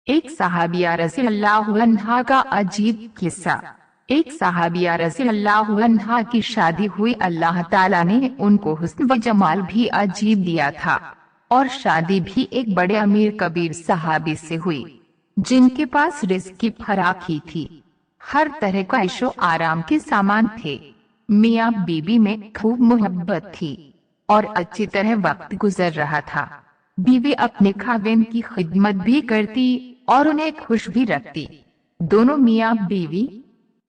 एक सहाबिया रज़ियल्लाहु अन्हा का अजीब किस्सा। एक सहाबिया रज़ियल्लाहु अन्हा की शादी हुई। अल्लाह ताला ने उनको हुस्न व जमाल भी अजीब दिया था और शादी भी एक बड़े अमीर कबीर सहाबी से हुई जिनके पास रिज़्क की फराखी थी। हर तरह का ऐशो आराम के सामान थे। मियाँ बीबी में खूब मोहब्बत थी और अच्छी तरह वक्त गुजर रहा था। बीवी अपने खाविंद की खिदमत भी करती और उन्हें खुश भी रखती। दोनों मियाँ बीवी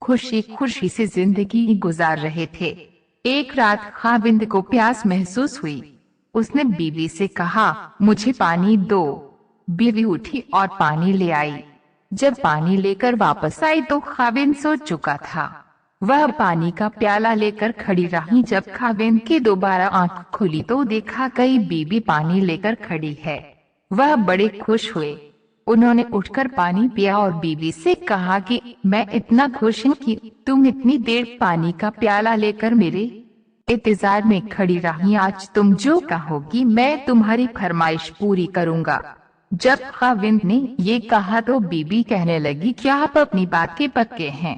खुशी खुशी से जिंदगी गुजार रहे थे। एक रात खाविंद को प्यास महसूस हुई। उसने बीवी से कहा, मुझे पानी दो। बीवी उठी और पानी ले आई। जब पानी लेकर वापस आई तो खाविंद सो चुका था। वह पानी का प्याला लेकर खड़ी रही। जब खाविंद की दोबारा आंख खुली तो देखा कई बीबी पानी लेकर खड़ी है। वह बड़े खुश हुए। उन्होंने उठकर पानी पिया और बीवी से कहा कि मैं इतना खुश हूँ कि तुम इतनी देर पानी का प्याला लेकर मेरे इंतजार में खड़ी रही। आज तुम जो कहोगी मैं तुम्हारी फरमाइश पूरी करूँगा। जब खाविंद ने ये कहा तो बीबी कहने लगी, क्या आप अपनी बात के पक्के हैं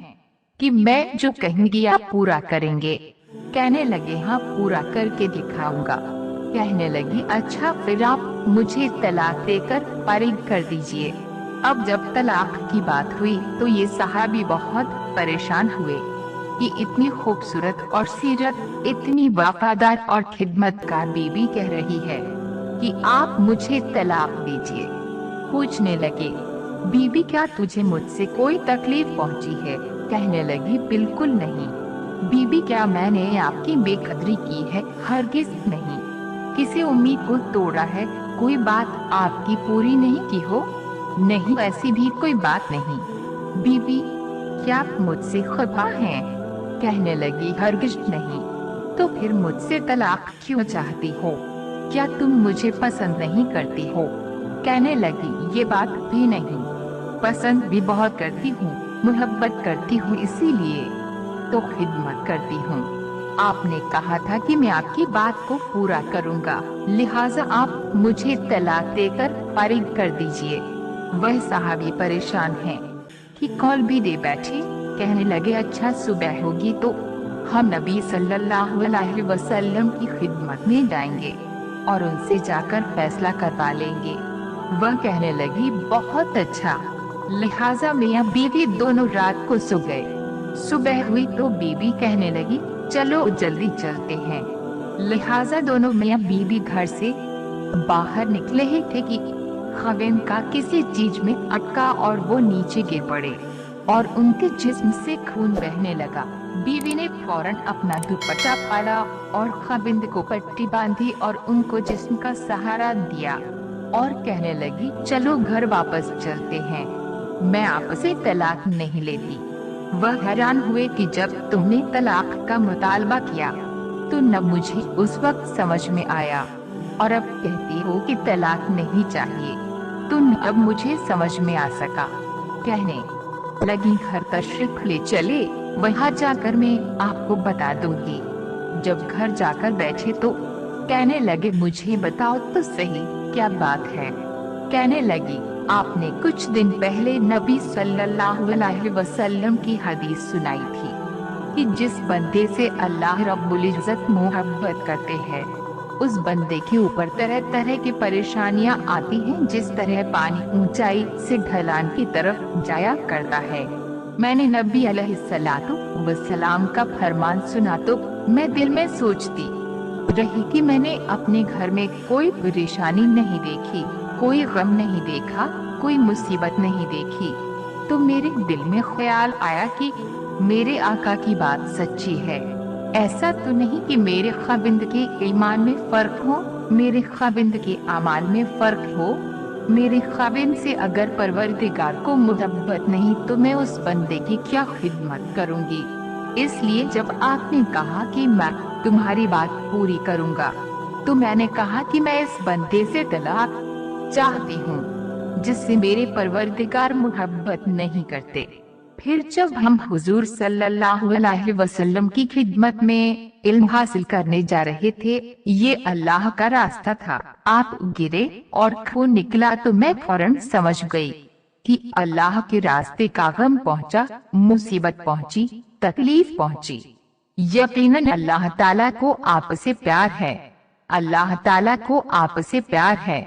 कि मैं जो कहूँगी आप पूरा करेंगे? कहने लगे, हाँ पूरा करके दिखाऊंगा। कहने लगी, अच्छा फिर आप मुझे तलाक देकर फारिग कर दीजिए। अब जब तलाक की बात हुई तो ये सहाबी बहुत परेशान हुए कि इतनी खूबसूरत और सीरत, इतनी वफादार और खिदमतगार बीबी कह रही है कि आप मुझे तलाक दीजिए। पूछने लगे, बीबी क्या तुझे मुझसे कोई तकलीफ पहुंची है? कहने लगी, बिल्कुल नहीं। बीबी क्या मैंने आपकी बेकदरी की है? हरगिज नहीं। किसी उम्मीद को तोड़ा है? कोई बात आपकी पूरी नहीं की हो? नहीं, ऐसी भी कोई बात नहीं। बीबी क्या आप मुझसे खफा हैं? कहने लगी, हरगिज नहीं। तो फिर मुझसे तलाक क्यों चाहती हो? क्या तुम मुझे पसंद नहीं करती हो? कहने लगी, ये बात भी नहीं, पसंद भी बहुत करती हूँ, मोहब्बत करती हूँ, इसीलिए तो खिदमत करती हूँ। आपने कहा था कि मैं आपकी बात को पूरा करूँगा, लिहाजा आप मुझे तलाक देकर फारिग कर दीजिए। वह सहाबी परेशान है कि कॉल भी दे बैठे। कहने लगे, अच्छा सुबह होगी तो हम नबी सल्लल्लाहु अलैहि वसल्लम की खिदमत में जाएंगे और उनसे जाकर फैसला करवा लेंगे। वह कहने लगी, बहुत अच्छा। लिहाजा मियाँ बीवी दोनों रात को सो गए। सुबह हुई तो बीवी कहने लगी, चलो जल्दी चलते हैं। लिहाजा दोनों मियाँ बीवी घर से बाहर निकले ही थे कि खाविंद का किसी चीज में अटका और वो नीचे गिर पड़े और उनके जिस्म से खून बहने लगा। बीवी ने फौरन अपना दुपट्टा फाड़ा और खाविंद को पट्टी बांधी और उनको जिस्म का सहारा दिया और कहने लगी, चलो घर वापस चलते हैं, मैं आपसे तलाक नहीं लेती। वह हैरान हुए कि जब तुमने तलाक का मुतालबा किया तो न मुझे उस वक्त समझ में आया और अब कहती हो कि तलाक नहीं चाहिए, तो न अब मुझे समझ में आ सका। कहने लगी, घर तशरीफ ले चले, वहाँ जाकर मैं आपको बता दूंगी। जब घर जाकर बैठे तो कहने लगे, मुझे बताओ तो सही क्या बात है? कहने लगी, आपने कुछ दिन पहले नबी सल्लल्लाहु अलैहि वसल्लम की हदीस सुनाई थी कि जिस बंदे से अल्लाह रब्बुल इज्जत मोहब्बत करते हैं उस बंदे के ऊपर तरह तरह की परेशानियां आती हैं। जिस तरह पानी ऊंचाई से ढलान की तरफ जाया करता है। मैंने नबी अलैहिस्सलातु वस्सलाम का फरमान सुना तो मैं दिल में सोचती रही कि मैंने अपने घर में कोई परेशानी नहीं देखी, कोई गम नहीं देखा, कोई मुसीबत नहीं देखी। तो मेरे दिल में ख्याल आया कि मेरे आका की बात सच्ची है। ऐसा तो नहीं कि मेरे खाविंद के ईमान में फर्क हो, मेरे खाविंद के अमाल में फर्क हो। मेरे खाविंद से अगर परवरदिगार को मोहब्बत नहीं तो मैं उस बंदे की क्या खिदमत करूंगी? इसलिए जब आपने कहा कि मैं तुम्हारी बात पूरी करूंगा तो मैंने कहा कि मैं इस बंदे से तलाक चाहती हूँ जिससे मेरे परवरदिगार मोहब्बत नहीं करते। फिर जब हम हुजूर सल्लल्लाहु अलैहि वसल्लम की खिदमत में इल्म हासिल करने जा रहे थे, ये अल्लाह का रास्ता था। आप गिरे और खून निकला तो मैं फौरन समझ गई कि अल्लाह के रास्ते का गम पहुंचा, मुसीबत पहुंची, तकलीफ पहुंची। यकीनन अल्लाह ताला को आपसे प्यार है, अल्लाह ताला को आपसे प्यार है,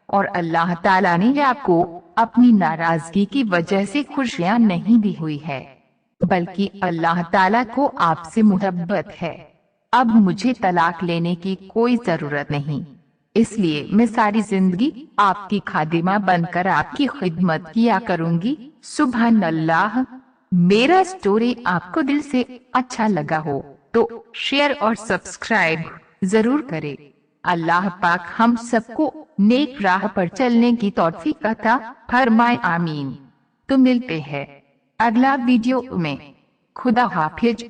और अल्लाह ताला ने आपको अपनी नाराजगी की वजह से खुशियां नहीं दी हुई है, बल्कि अल्लाह ताला को आपसे मोहब्बत है। अब मुझे तलाक लेने की कोई जरूरत नहीं, इसलिए मैं सारी जिंदगी आपकी खादिमा बनकर आपकी खिदमत किया करूंगी। सुभान अल्लाह। मेरा स्टोरी आपको दिल से अच्छा लगा हो तो शेयर और सब्सक्राइब जरूर करें। अल्लाह पाक हम सबको नेक राह पर चलने की तौफीक अता फरमाए, आमीन। तो मिलते हैं अगला वीडियो में। खुदा हाफिज।